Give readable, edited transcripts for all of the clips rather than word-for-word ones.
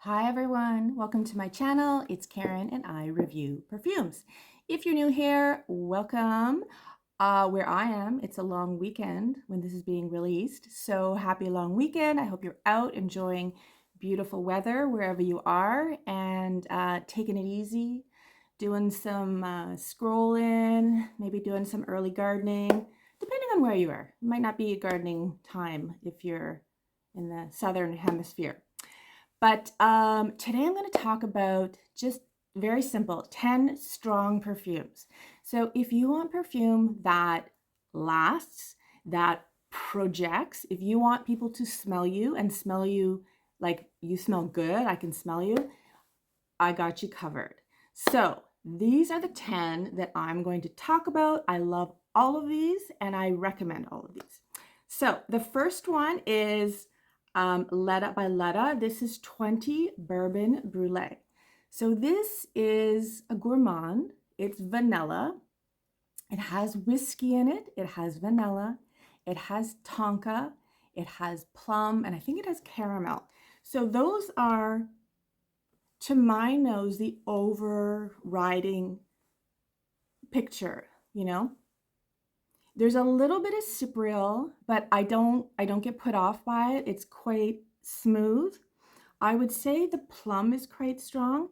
Hi everyone, welcome to my channel. It's Karen and I review perfumes. If you're new here, welcome. Where I am, it's a long weekend when this is being released. So happy long weekend. I hope you're out enjoying beautiful weather wherever you are and taking it easy, doing some scrolling, maybe doing some early gardening, depending on where you are. It might not be a gardening time if you're in the southern hemisphere. But today I'm going to talk about just very simple 10 strong perfumes. So if you want perfume that lasts, that projects, if you want people to smell you and smell you like you smell good, I can smell you, I got you covered. So these are the 10 that I'm going to talk about. I love all of these and I recommend all of these. So the first one is Ledda by Ledda. This is 20 Bourbon Brûlée. So this is a gourmand. It's vanilla. It has whiskey in it. It has vanilla. It has tonka. It has plum. And I think it has caramel. So those are, to my nose, the overriding picture, you know? There's a little bit of cypriol, but I don't get put off by it. It's quite smooth. I would say the plum is quite strong.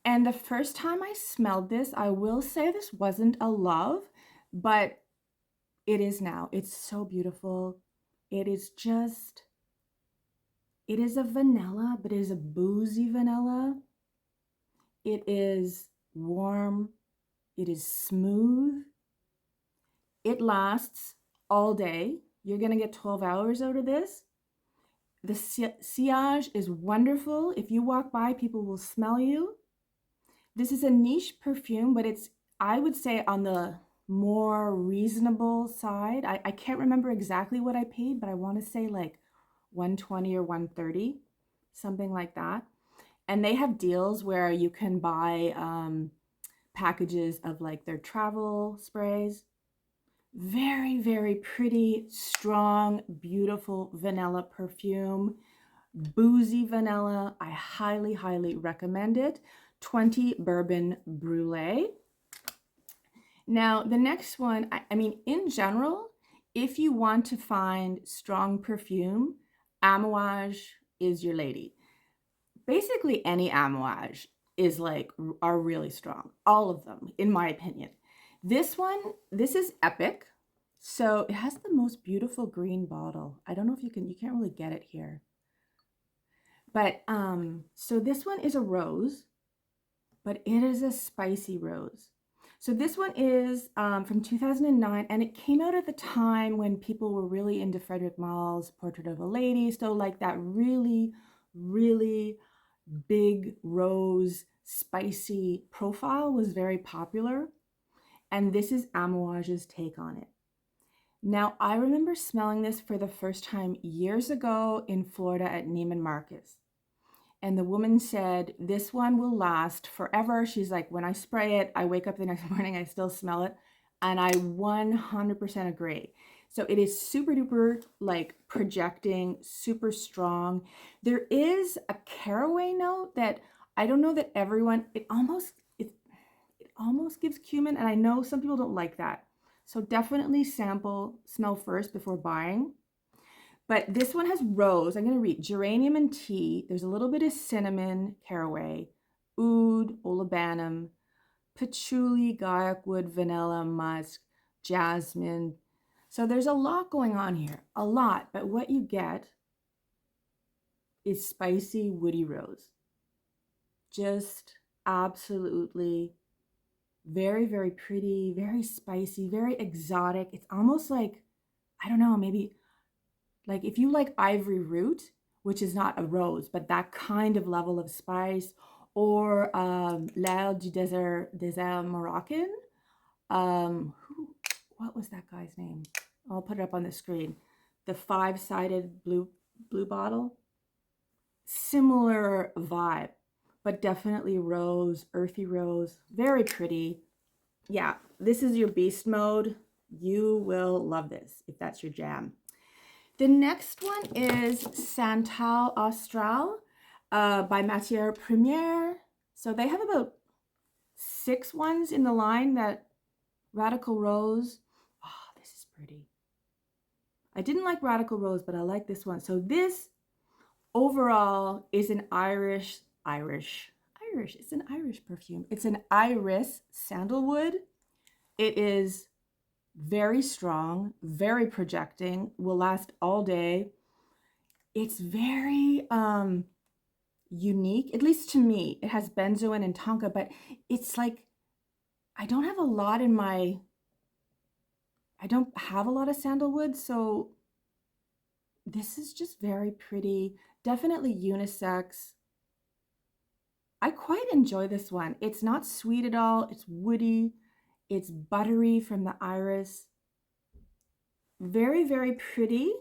And the first time I smelled this, I will say this wasn't a love, but it is now. It's so beautiful. It is a vanilla, but it is a boozy vanilla. It is warm. It is smooth. It lasts all day. You're going to get 12 hours out of this. The sillage is wonderful. If you walk by, people will smell you. This is a niche perfume, but it's, I would say, on the more reasonable side. I can't remember exactly what I paid, but I want to say like 120 or 130, something like that. And they have deals where you can buy packages of like their travel sprays. Very, very pretty, strong, beautiful vanilla perfume. Boozy vanilla. I highly, highly recommend it. 20 Bourbon Brûlée. Now, the next one, I mean, in general, if you want to find strong perfume, Amouage is your lady. Basically, any Amouage is like, are really strong. All of them, in my opinion. This one, this is Epic. So it has the most beautiful green bottle. I don't know if you can't really get it here. But so this one is a rose, but it is a spicy rose. So this one is from 2009, and it came out at the time when people were really into Frederic Malle's Portrait of a Lady. So like that really, really big rose, spicy profile was very popular. And this is Amouage's take on it. Now, I remember smelling this for the first time years ago in Florida at Neiman Marcus. And the woman said, this one will last forever. She's like, when I spray it, I wake up the next morning, I still smell it. And I 100% agree. So it is super duper like projecting, super strong. There is a caraway note that I don't know that everyone, it almost gives cumin. And I know some people don't like that. So definitely sample, smell first before buying. But this one has rose. I'm going to read geranium and tea. There's a little bit of cinnamon, caraway, oud, olibanum, patchouli, guaiac wood, vanilla, musk, jasmine. So there's a lot going on here, a lot. But what you get is spicy, woody rose. Just absolutely very, very pretty, very spicy, very exotic. It's almost like, I don't know, maybe like if you like ivory root, which is not a rose, but that kind of level of spice, or L'air du désert Moroccan. What was that guy's name? I'll put it up on the screen. The five-sided blue bottle. Similar vibe, but definitely rose, earthy rose, very pretty. Yeah, this is your beast mode. You will love this if that's your jam. The next one is Santal Austral. by Matiere Premiere. So they have about 6 ones in the line. That Radical Rose. Oh, this is pretty. I didn't like Radical Rose, but I like this one. So this overall is an Irish. It's an Irish perfume. It's an iris sandalwood. It is very strong, very projecting, will last all day. It's very unique, at least to me. It has benzoin and tonka, but it's like, I don't have a lot of sandalwood, so this is just very pretty. Definitely unisex. I quite enjoy this one. It's not sweet at all. It's woody. It's buttery from the iris. Very, very pretty.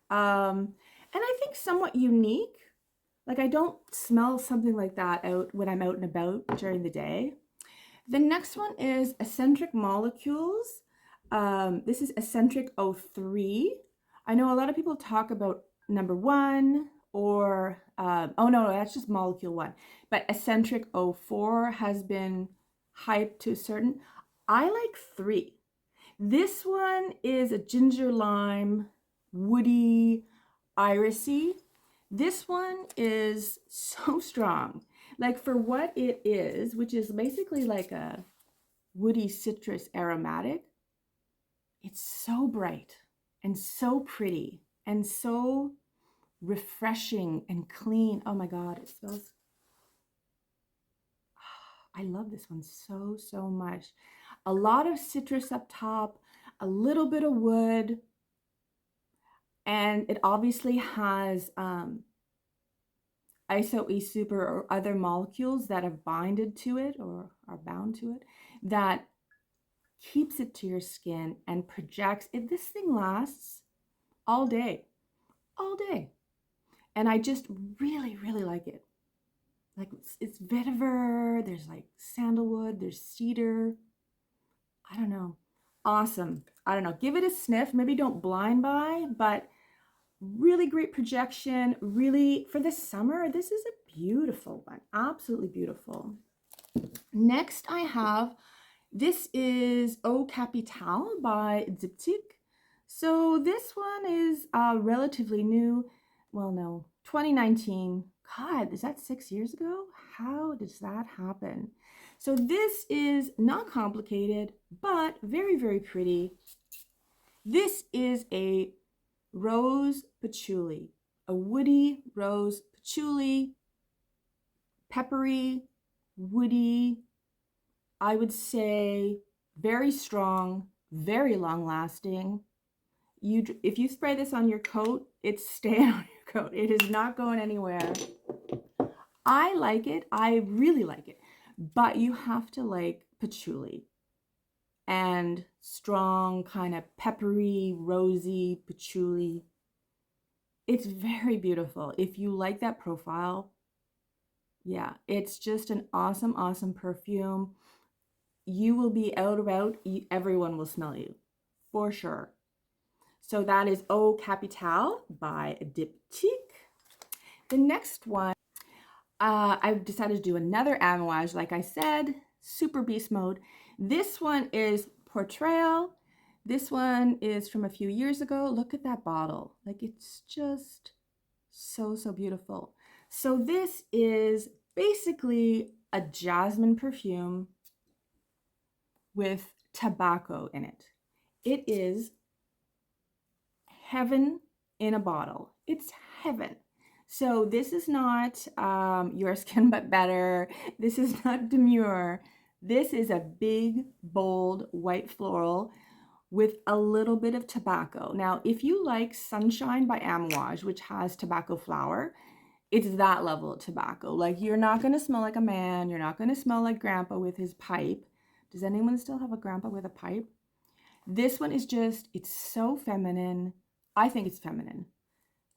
And I think somewhat unique. Like, I don't smell something like that out when I'm out and about during the day. The next one is Escentric Molecules. This is Escentric 03. I know a lot of people talk about number 1 or, oh no, that's just Molecule 1. But Escentric 04 has been hyped to a certain. I like 3. This one is a ginger lime, woody, irisy. This one is so strong. Like, for what it is, which is basically like a woody citrus aromatic, it's so bright and so pretty and so refreshing and clean. Oh my God, it smells. I love this one so, so much. A lot of citrus up top, a little bit of wood, and it obviously has iso super or other molecules that have binded to it or are bound to it that keeps it to your skin and projects it. This thing lasts all day, and I just really, really like it. Like, it's vetiver, there's like sandalwood, there's cedar. I don't know. Awesome. I don't know. Give it a sniff. Maybe don't blind buy, but really great projection. Really, for the summer, this is a beautiful one. Absolutely beautiful. Next I have, this is Eau Capitale by Diptyque. So this one is relatively new. Well, no, 2019. God, is that 6 years ago? How does that happen? So this is not complicated, but very, very pretty. This is a rose patchouli, a woody rose patchouli, peppery, woody, I would say very strong, very long lasting. If you spray this on your coat, it's staying on your coat. It is not going anywhere. I like it. I really like it. But you have to like patchouli and strong, kind of peppery, rosy patchouli. It's very beautiful. If you like that profile, yeah, it's just an awesome, awesome perfume. You will be out about, everyone will smell you, for sure. So that is Eau Capitale by Diptyque. The next one, I've decided to do another Amouage, like I said, super beast mode. This one is Portrayal. This one is from a few years ago. Look at that bottle. Like, it's just so, so beautiful. So this is basically a jasmine perfume with tobacco in it. It is heaven in a bottle. It's heaven. So this is not Your Skin But Better. This is not Demure. This is a big, bold, white floral with a little bit of tobacco. Now, if you like Sunshine by Amouage, which has tobacco flower, it's that level of tobacco. Like, you're not going to smell like a man. You're not going to smell like grandpa with his pipe. Does anyone still have a grandpa with a pipe? This one is just, it's so feminine. I think it's feminine.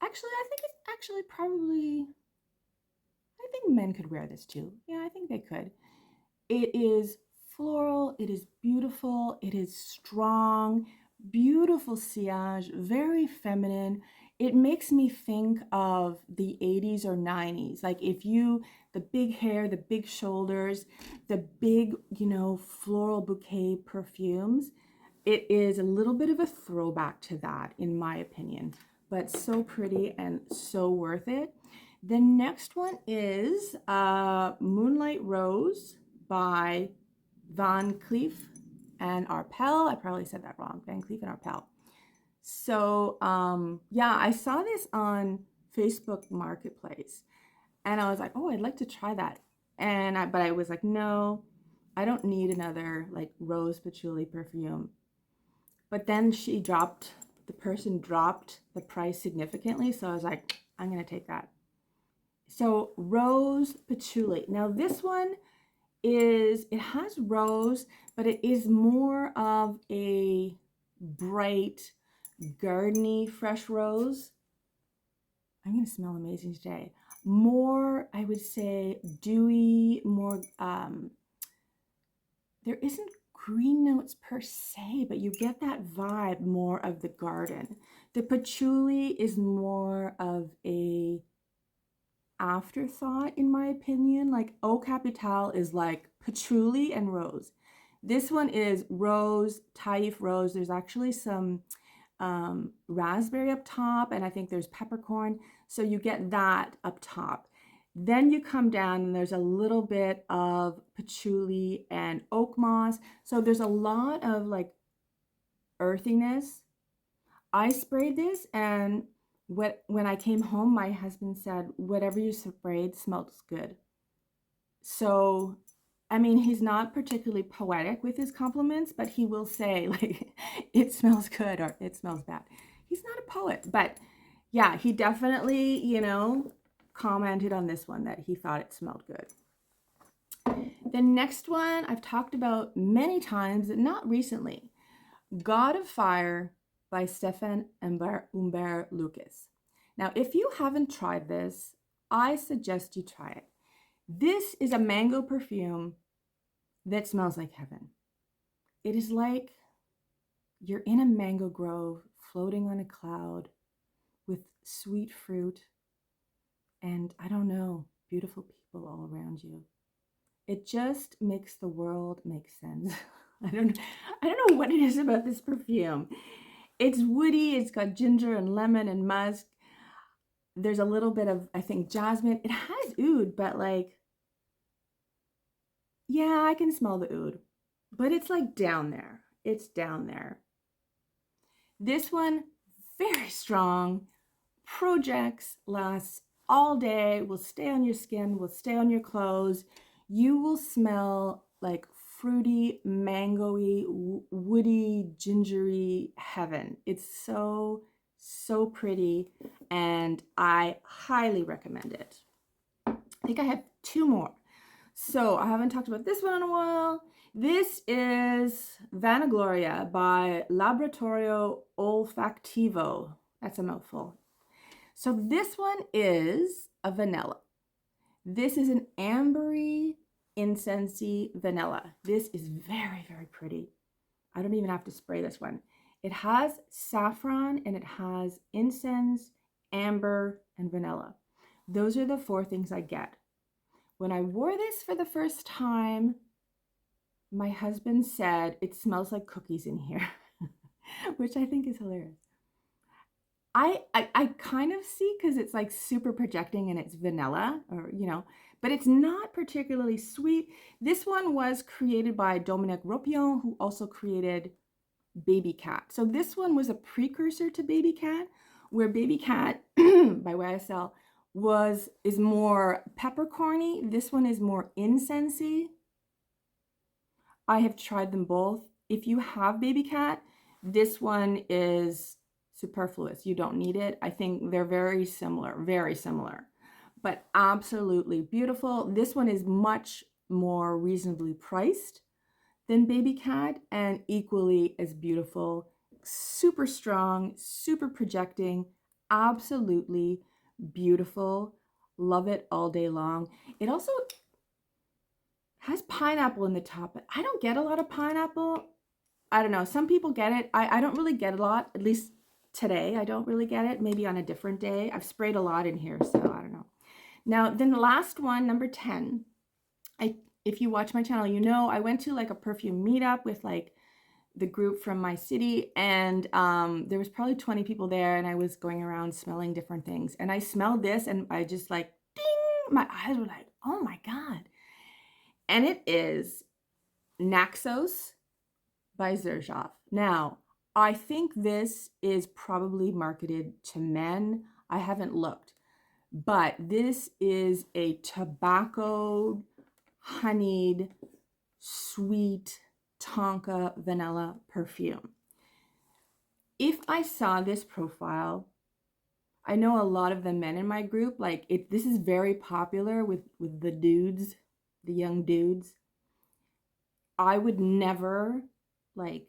Actually, I think it's actually probably, I think men could wear this too. Yeah, I think they could. It is floral. It is beautiful. It is strong, beautiful sillage, very feminine. it makes me think of the 80s or 90s. Like if you, the big hair, the big shoulders, the big, you know, floral bouquet perfumes. It is a little bit of a throwback to that, in my opinion, but so pretty and so worth it. The next one is Moonlight Rose by Van Cleef and Arpel. I probably said that wrong. Van Cleef and Arpel. So yeah, I saw this on Facebook Marketplace, and I was like, oh, I'd like to try that. But I was like, no, I don't need another like rose patchouli perfume. But then the person dropped the price significantly, so I was like, I'm gonna take that. So rose patchouli. Now this one it has rose, but it is more of a bright, gardeny, fresh rose. I'm gonna smell amazing today. More, I would say, dewy, more, there isn't green notes per se, but you get that vibe more of the garden. The patchouli is more of a afterthought, in my opinion. Like Eau Capitale is like patchouli and rose. This one is rose, Taif rose. There's actually some raspberry up top, and I think there's peppercorn. So you get that up top. Then you come down and there's a little bit of patchouli and oak moss. So there's a lot of like earthiness. I sprayed this, and when I came home, my husband said, whatever you sprayed smells good. So, I mean, he's not particularly poetic with his compliments, but he will say, like, it smells good or it smells bad. He's not a poet, but yeah, he definitely, you know, commented on this one that he thought it smelled good. The next one I've talked about many times, not recently. God of Fire by Stéphane Humbert Lucas. Now, if you haven't tried this, I suggest you try it. This is a mango perfume that smells like heaven. It is like you're in a mango grove floating on a cloud with sweet fruit and, I don't know, beautiful people all around you. It just makes the world make sense. I don't know what it is about this perfume. It's woody, it's got ginger and lemon and musk. There's a little bit of, I think, jasmine. It has oud, but like, yeah, I can smell the oud, but it's like down there. It's down there. This one, very strong, projects, lasts all day, will stay on your skin, will stay on your clothes. You will smell like fruity, mangoey, woody, gingery heaven. It's so, so pretty, and I highly recommend it. I think I have two more. So I haven't talked about this one in a while. This is Vanagloria by Laboratorio Olfattivo. That's a mouthful. So this one is a vanilla. This is an ambery, incensey vanilla. This is very, very pretty. I don't even have to spray this one. It has saffron and it has incense, amber, and vanilla. Those are the four things I get. When I wore this for the first time, my husband said, it smells like cookies in here, which I think is hilarious. I kind of see, because it's like super projecting and it's vanilla, or, you know, but it's not particularly sweet. This one was created by Dominique Ropion, who also created Baby Cat. So this one was a precursor to Baby Cat, where Baby Cat by YSL is more peppercorny. This one is more incensey. I have tried them both. If you have Baby Cat, this one is superfluous. You don't need it. I think they're very similar, but absolutely beautiful. This one is much more reasonably priced than Baby Cat and equally as beautiful. Super strong, super projecting, absolutely beautiful. Love it all day long. It also has pineapple in the top, but I don't get a lot of pineapple. I don't know. Some people get it. I don't really get a lot, at least today. I don't really get it. Maybe on a different day. I've sprayed a lot in here, so I don't know. Now, then the last one, number 10. If you watch my channel, you know I went to like a perfume meetup with like the group from my city, and there was probably 20 people there, and I was going around smelling different things, and I smelled this, and I just like, ding, my eyes were like, oh my God. And it is Naxos by Xerjoff. Now, I think this is probably marketed to men. I haven't looked, but this is a tobacco honeyed, sweet tonka vanilla perfume. If I saw this profile, I know a lot of the men in my group, like this is very popular with the dudes, the young dudes. I would never like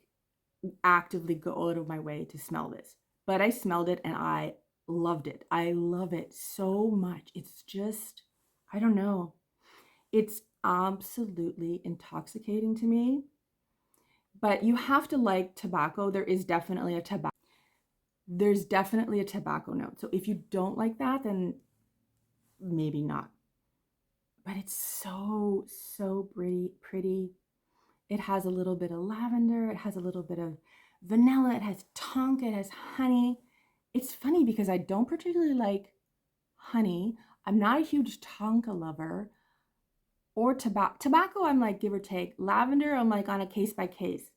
actively go out of my way to smell this, but I smelled it and I loved it. I love it so much. It's just, I don't know. It's absolutely intoxicating to me, but you have to like tobacco. There's definitely a tobacco note. So if you don't like that, then maybe not. But it's so pretty. It has a little bit of lavender. It has a little bit of vanilla. It has tonka. It has honey. It's funny because I don't particularly like honey. I'm not a huge tonka lover. Or tobacco, I'm like give or take. Lavender, I'm like on a case by case.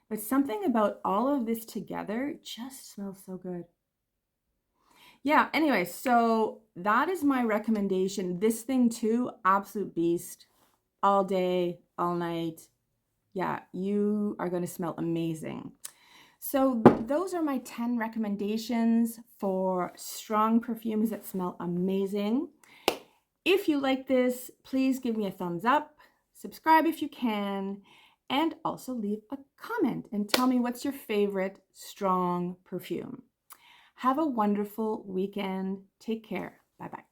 But something about all of this together just smells so good. Yeah, anyway, so that is my recommendation. This thing too, absolute beast. All day, all night. Yeah, you are going to smell amazing. So those are my 10 recommendations for strong perfumes that smell amazing. If you like this, please give me a thumbs up, subscribe if you can, and also leave a comment and tell me what's your favorite strong perfume. Have a wonderful weekend. Take care. Bye-bye.